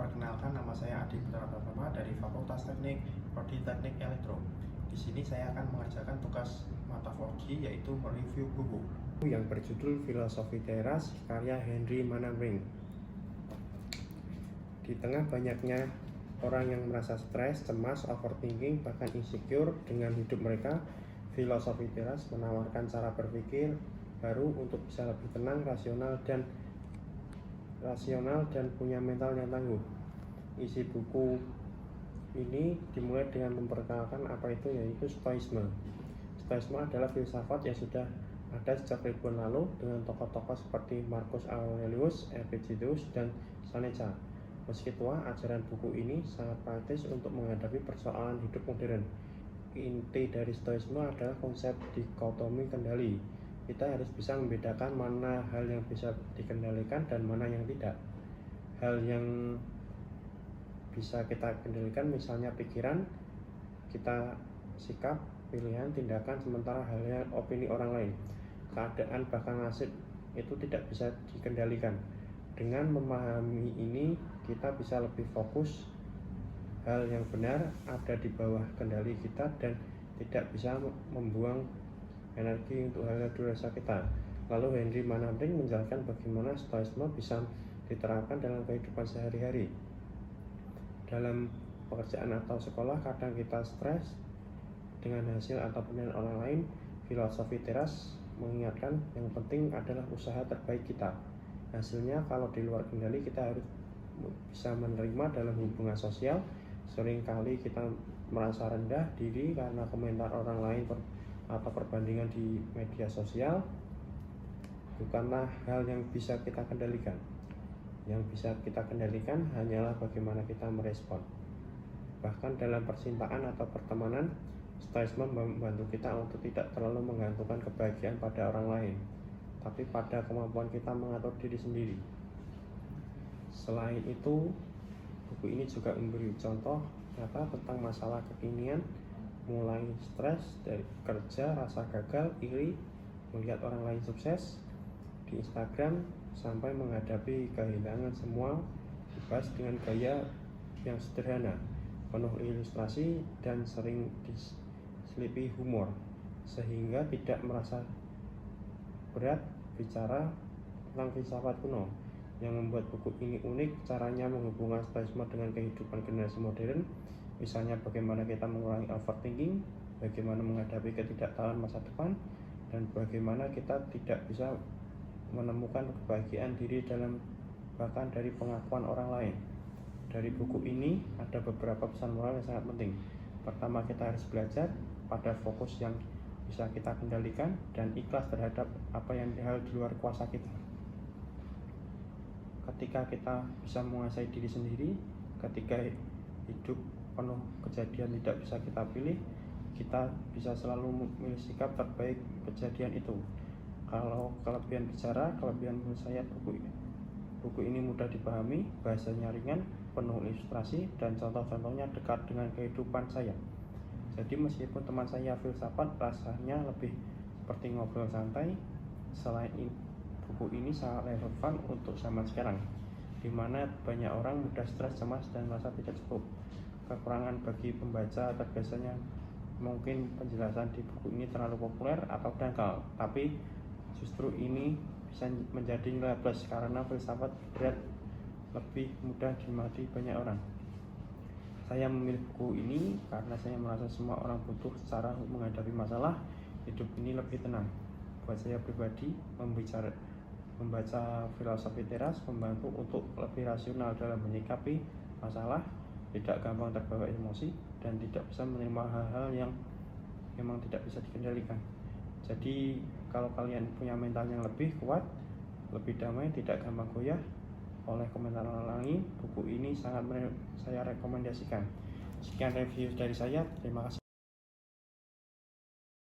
Perkenalkan, nama saya Adi Putra Pratama dari Fakultas Teknik, Prodi Teknik Elektro. Di sini saya akan mengerjakan tugas mata Forji, yaitu mereview buku yang berjudul Filosofi Teras karya Henry Manabring. Di tengah banyaknya orang yang merasa stres, cemas, overthinking, bahkan insecure dengan hidup mereka, Filosofi Teras menawarkan cara berpikir baru untuk bisa lebih tenang, rasional dan punya mental yang tangguh. Isi buku ini dimulai dengan memperkenalkan apa itu, yaitu Stoicisme. Stoicisme adalah filsafat yang sudah ada sejak ribuan lalu dengan tokoh-tokoh seperti Marcus Aurelius, Epictetus, dan Seneca. Meski tua, ajaran buku ini sangat praktis untuk menghadapi persoalan hidup modern. Inti dari Stoicisme adalah konsep dikotomi kendali. Kita harus bisa membedakan mana hal yang bisa dikendalikan dan mana yang tidak. Hal yang bisa kita kendalikan misalnya pikiran kita, sikap, pilihan, tindakan, sementara halnya opini orang lain, keadaan, bahkan nasib itu tidak bisa dikendalikan. Dengan memahami ini, kita bisa lebih fokus. Hal yang benar ada di bawah kendali kita dan tidak bisa membuang energi untuk hal yang dirasa kita. Lalu Henry Manabring menjelaskan bagaimana Stoicisme bisa diterapkan dalam kehidupan sehari-hari. Dalam pekerjaan atau sekolah, kadang kita stres dengan hasil atau penilaian orang lain. Filosofi Teras mengingatkan yang penting adalah usaha terbaik kita. Hasilnya kalau di luar kendali, kita harus bisa menerima. Dalam hubungan sosial, seringkali kita merasa rendah diri karena komentar orang lain atau perbandingan di media sosial. Bukanlah hal yang bisa kita kendalikan. Yang bisa kita kendalikan hanyalah bagaimana kita merespon. Bahkan dalam percintaan atau pertemanan, Stoicisme membantu kita untuk tidak terlalu menggantungkan kebahagiaan pada orang lain, tapi pada kemampuan kita mengatur diri sendiri. Selain itu, buku ini juga memberi contoh nyata tentang masalah kekinian, mulai stres dari kerja, rasa gagal, iri, melihat orang lain sukses di Instagram, sampai menghadapi kehilangan. Semua dibahas dengan gaya yang sederhana, penuh ilustrasi dan sering diselipi humor, sehingga tidak merasa berat bicara tentang filsafat kuno. Yang membuat buku ini unik, caranya menghubungkan Stoicisme dengan kehidupan generasi modern. Misalnya bagaimana kita mengurangi overthinking, bagaimana menghadapi ketidaktahuan masa depan, dan bagaimana kita tidak bisa menemukan kebahagiaan diri dalam bahkan dari pengakuan orang lain. Dari buku ini ada beberapa pesan moral yang sangat penting. Pertama, kita harus belajar pada fokus yang bisa kita kendalikan dan ikhlas terhadap apa yang hal di luar kuasa kita. Ketika kita bisa menguasai diri sendiri, ketika hidup penuh kejadian tidak bisa kita pilih, kita bisa selalu memilih sikap terbaik kejadian itu. Kalau kelebihan bicara, kelebihan menurut saya buku ini mudah dipahami, bahasanya ringan, penuh ilustrasi, dan contoh-contohnya dekat dengan kehidupan saya. Jadi meskipun teman saya filsafat, rasanya lebih seperti ngobrol santai. Selain itu, buku ini sangat relevan untuk zaman sekarang, di mana banyak orang mudah stres, cemas, dan merasa tidak cukup. Kekurangan bagi pembaca terbiasanya mungkin penjelasan di buku ini terlalu populer atau dangkal, tapi justru ini bisa menjadi nilai plus karena filsafat berat lebih mudah dimengerti banyak orang. Saya memilih buku ini karena saya merasa semua orang butuh cara menghadapi masalah hidup ini lebih tenang. Buat saya pribadi, membaca Filosofi Teras membantu untuk lebih rasional dalam menyikapi masalah, tidak gampang terbawa emosi, dan tidak bisa menerima hal-hal yang memang tidak bisa dikendalikan. Jadi kalau kalian punya mental yang lebih kuat, lebih damai, tidak gampang goyah oleh komentar orang lain, buku ini sangat saya rekomendasikan. Sekian review dari saya, terima kasih.